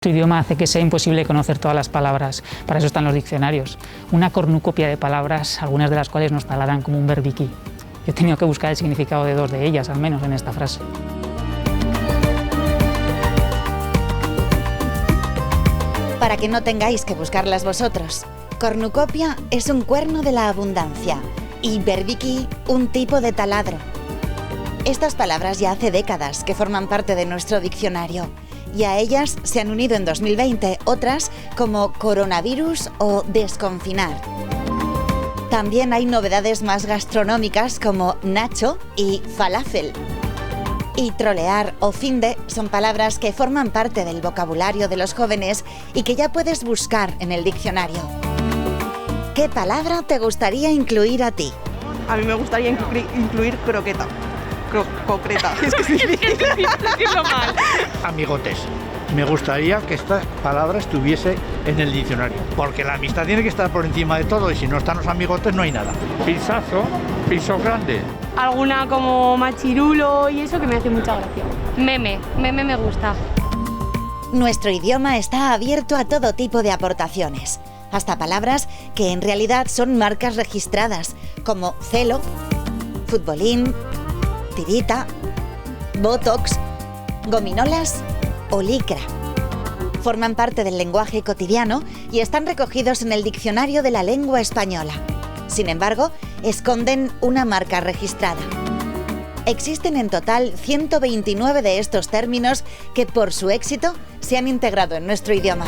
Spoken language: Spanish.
Nuestro idioma hace que sea imposible conocer todas las palabras, para eso están los diccionarios. Una cornucopia de palabras, algunas de las cuales nos taladran como un berbiquí. Yo he tenido que buscar el significado de 2 de ellas, al menos en esta frase. Para que no tengáis que buscarlas vosotros, cornucopia es un cuerno de la abundancia y berbiquí un tipo de taladro. Estas palabras ya hace décadas que forman parte de nuestro diccionario. Y a ellas se han unido en 2020 otras como coronavirus o desconfinar. También hay novedades más gastronómicas como nacho y falafel. Y trolear o finde son palabras que forman parte del vocabulario de los jóvenes y que ya puedes buscar en el diccionario. ¿Qué palabra te gustaría incluir a ti? A mí me gustaría incluir croqueta. Concreta. Es que es difícil decirlo mal. Amigotes. Me gustaría que esta palabra estuviese en el diccionario, porque la amistad tiene que estar por encima de todo y si no están los amigotes no hay nada. Pisazo, piso grande. Alguna como machirulo y eso que me hace mucha gracia. Meme me gusta. Nuestro idioma está abierto a todo tipo de aportaciones, hasta palabras que en realidad son marcas registradas, como celo, futbolín, tirita, botox, gominolas o licra. Forman parte del lenguaje cotidiano y están recogidos en el Diccionario de la Lengua Española. Sin embargo, esconden una marca registrada. Existen en total 129 de estos términos que por su éxito se han integrado en nuestro idioma.